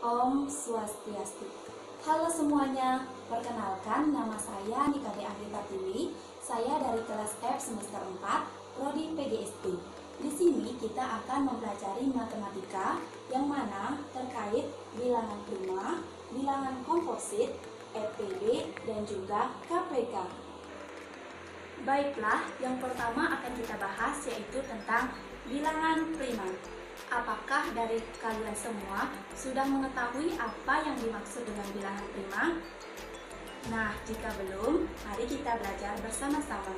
Om Swastiastu. Halo semuanya, perkenalkan nama saya Nikade Agrita Tiwi. Saya dari kelas F semester 4, Prodi PGSD. Di sini kita akan mempelajari matematika yang mana terkait bilangan prima, bilangan komposit, FPB, dan juga KPK. Baiklah, yang pertama akan kita bahas yaitu tentang bilangan prima. Apakah dari kalian semua sudah mengetahui apa yang dimaksud dengan bilangan prima? Nah, jika belum, mari kita belajar bersama-sama.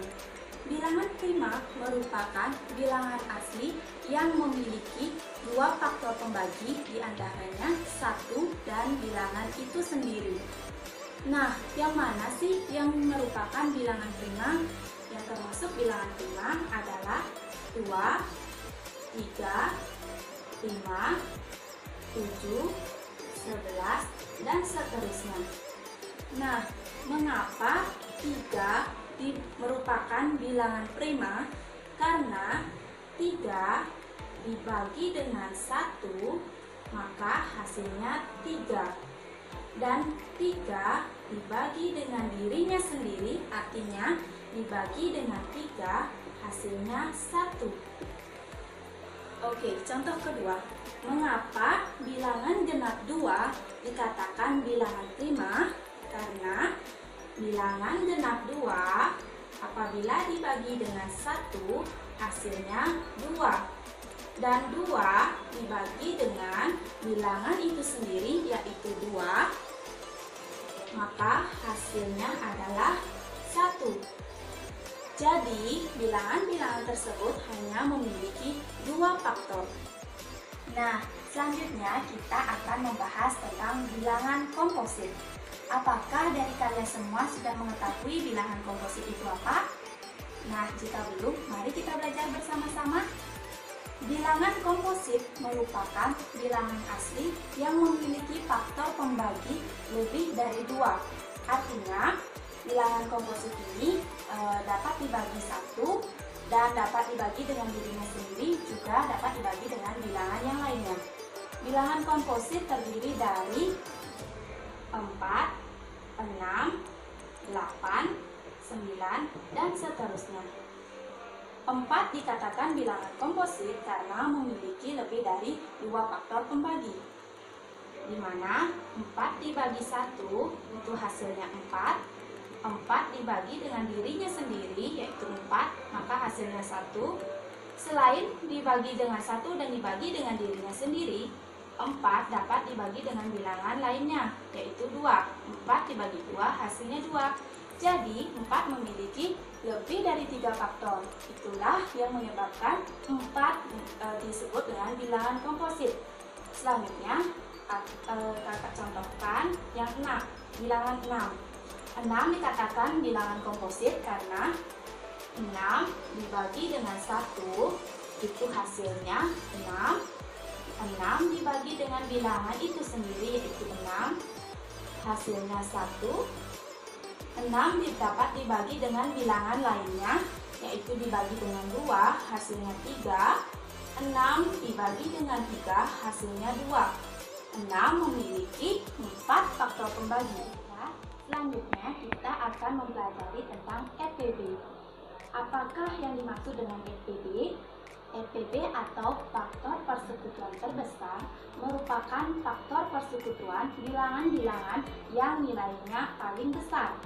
Bilangan prima merupakan bilangan asli yang memiliki dua faktor pembagi, diantaranya 1 dan bilangan itu sendiri. Nah, yang mana sih yang merupakan bilangan prima? Yang termasuk bilangan prima adalah 2, 3, 5, 7, 11, dan seterusnya. Nah, mengapa 3 merupakan bilangan prima? Karena 3 dibagi dengan 1, maka hasilnya 3. Dan 3 dibagi dengan dirinya sendiri, artinya dibagi dengan 3, hasilnya 1. Oke, contoh kedua. Mengapa bilangan genap 2 dikatakan bilangan prima? Karena bilangan genap 2 apabila dibagi dengan 1 hasilnya 2. Dan 2 dibagi dengan bilangan itu sendiri yaitu 2, maka hasilnya adalah 1. Jadi, bilangan-bilangan tersebut hanya memiliki 2 faktor. Nah, selanjutnya kita akan membahas tentang bilangan komposit. Apakah dari kalian semua sudah mengetahui bilangan komposit itu apa? Nah, jika belum, mari kita belajar bersama-sama. Bilangan komposit merupakan bilangan asli yang memiliki faktor pembagi lebih dari 2. Artinya, bilangan komposit ini dapat dibagi 1 dan dapat dibagi dengan dirinya sendiri, juga dapat dibagi dengan bilangan yang lainnya. Bilangan komposit terdiri dari 4, 6, 8, 9, dan seterusnya. 4 dikatakan bilangan komposit karena memiliki lebih dari 2 faktor pembagi, di mana 4 dibagi 1 itu hasilnya 4. 4 dibagi dengan dirinya sendiri yaitu 4, maka hasilnya 1. Selain dibagi dengan 1 dan dibagi dengan dirinya sendiri, 4 dapat dibagi dengan bilangan lainnya yaitu 2. 4 dibagi 2 hasilnya 2. Jadi 4 memiliki lebih dari 3 faktor. Itulah yang menyebabkan 4 disebut dengan bilangan komposit. Selanjutnya kakak contohkan yang 6, bilangan 6. 6 dikatakan bilangan komposit karena 6 dibagi dengan 1 itu hasilnya 6. 6 dibagi dengan bilangan itu sendiri yaitu 6, hasilnya 1. 6 dapat dibagi dengan bilangan lainnya yaitu dibagi dengan 2, hasilnya 3. 6 dibagi dengan 3, hasilnya 2. 6 memiliki 4 faktor pembagi. Selanjutnya kita akan mempelajari tentang FPB. Apakah yang dimaksud dengan FPB? FPB atau faktor persekutuan terbesar merupakan faktor persekutuan bilangan-bilangan yang nilainya paling besar.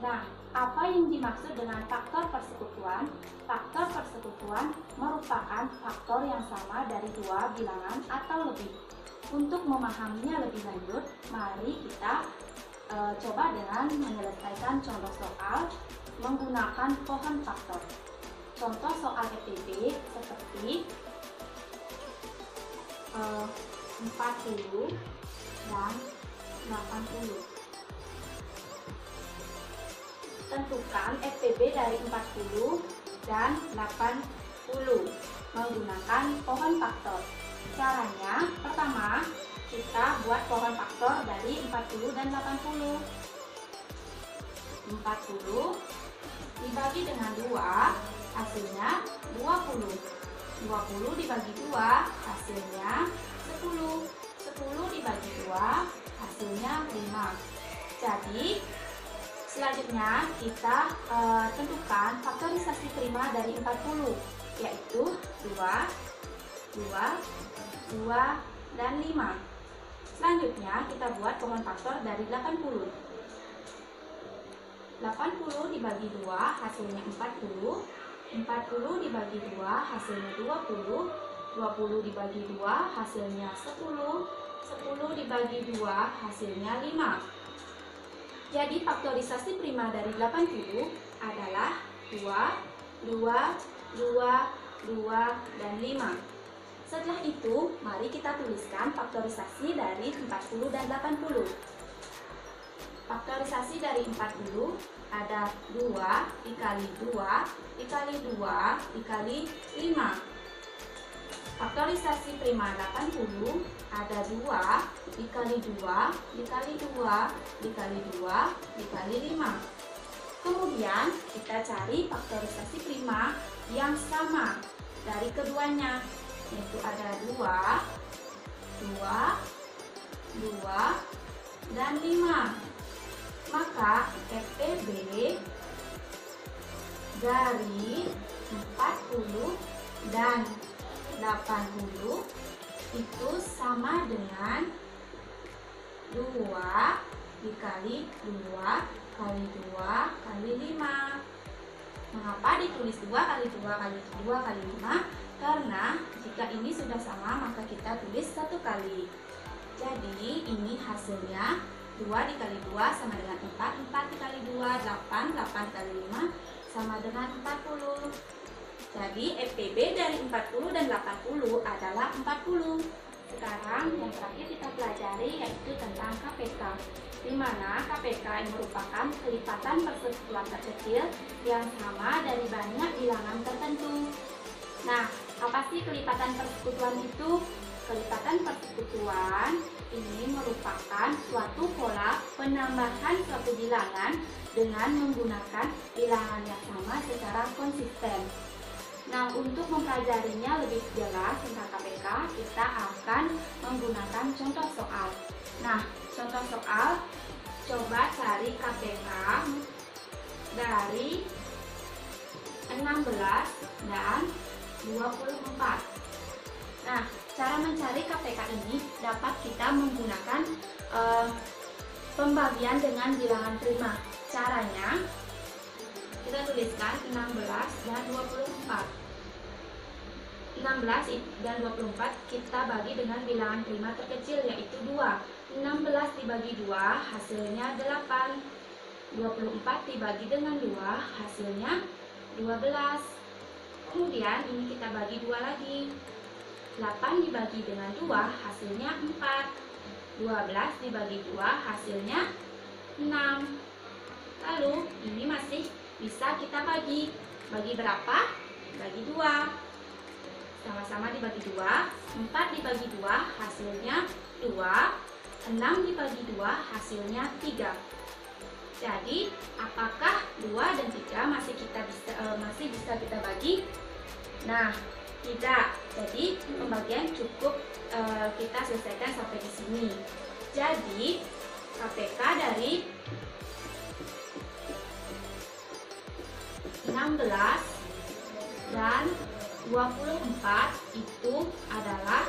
Nah, apa yang dimaksud dengan faktor persekutuan? Faktor persekutuan merupakan faktor yang sama dari 2 bilangan atau lebih. Untuk memahaminya lebih lanjut, mari kita coba dengan menyelesaikan contoh soal menggunakan pohon faktor. Contoh soal FPB seperti 40 dan 80. Tentukan FPB dari 40 dan 80 menggunakan pohon faktor. Caranya, pertama, kita buat pohon faktor dari 40 dan 80. 40 dibagi dengan 2, hasilnya 20. 20 dibagi 2, hasilnya 10. 10 dibagi 2, hasilnya 5. Jadi, selanjutnya kita tentukan faktorisasi prima dari 40, yaitu 2, dan 5. Selanjutnya kita buat pohon faktor dari 80. 80 dibagi 2 hasilnya 40, 40 dibagi 2 hasilnya 20, 20 dibagi 2 hasilnya 10, 10 dibagi 2 hasilnya 5. Jadi faktorisasi prima dari 80 adalah 2, 2, dan 5. Setelah itu, mari kita tuliskan faktorisasi dari 40 dan 80. Faktorisasi dari 40 ada 2 dikali 2 dikali 2 dikali 5. Faktorisasi prima 80 ada 2 dikali 2 dikali 2 dikali 2 dikali 5. Kemudian kita cari faktorisasi prima yang sama dari keduanya, yaitu ada 2, 2, dan 5. Maka FPB dari 40 dan 80 itu sama dengan 2 dikali 2 kali 2 kali 5. Mengapa ditulis 2 kali 2 kali 2 kali 5? Karena jika ini sudah sama maka kita tulis 1 kali. Jadi ini hasilnya 2 dikali 2 sama dengan 4, 4 dikali 2, 8, 8 kali 5 sama dengan 40. Jadi FPB dari 40 dan 80 adalah 40. Sekarang yang terakhir kita pelajari yaitu tentang KPK, di mana KPK merupakan kelipatan persekutuan terkecil yang sama dari banyak bilangan tertentu. Nah, apa sih kelipatan persekutuan itu? Kelipatan persekutuan ini merupakan suatu pola penambahan suatu bilangan dengan menggunakan bilangan yang sama secara konsisten. Nah, untuk mempelajarinya lebih jelas tentang KPK, kita akan menggunakan contoh soal. Nah, contoh soal, coba cari KPK dari 16 dan 24. Nah, cara mencari KPK ini dapat kita menggunakan pembagian dengan bilangan prima. Caranya, kita tuliskan 16 dan 24. 16 dan 24 kita bagi dengan bilangan prima terkecil, yaitu 2. 16 dibagi 2 hasilnya 8. 24 dibagi dengan 2 hasilnya 12. Kemudian ini kita bagi 2 lagi. 8 dibagi dengan 2 hasilnya 4. 12 dibagi 2 hasilnya 6. Lalu ini masih bisa kita bagi. Bagi berapa? Bagi 2. Sama-sama dibagi 2. 4 dibagi 2 hasilnya 2. 6 dibagi 2 hasilnya 3. Jadi apakah 2 dan 3 masih bisa kita bagi? Nah, tidak. Jadi pembagian cukup kita selesaikan sampai di sini. Jadi KPK dari 16 dan 24 itu adalah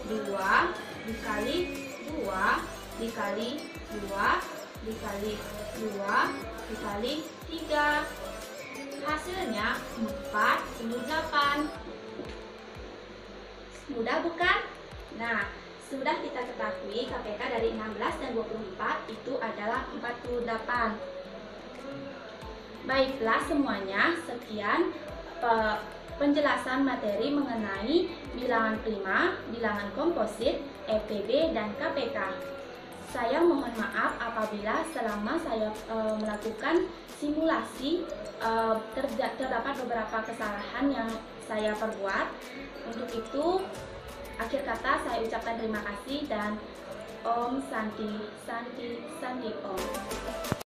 2 dikali 2 dikali 2 dikali 2 dikali 3. Hasilnya 48. Mudah bukan? Nah, sudah kita ketahui KPK dari 16 dan 24 itu adalah 48. Baiklah semuanya, sekian penjelasan materi mengenai bilangan prima, bilangan komposit, FPB, dan KPK. Saya mohon maaf apabila selama saya melakukan simulasi terdapat beberapa kesalahan yang saya perbuat. Untuk itu, akhir kata saya ucapkan terima kasih dan Om Santi Santi Santi Om.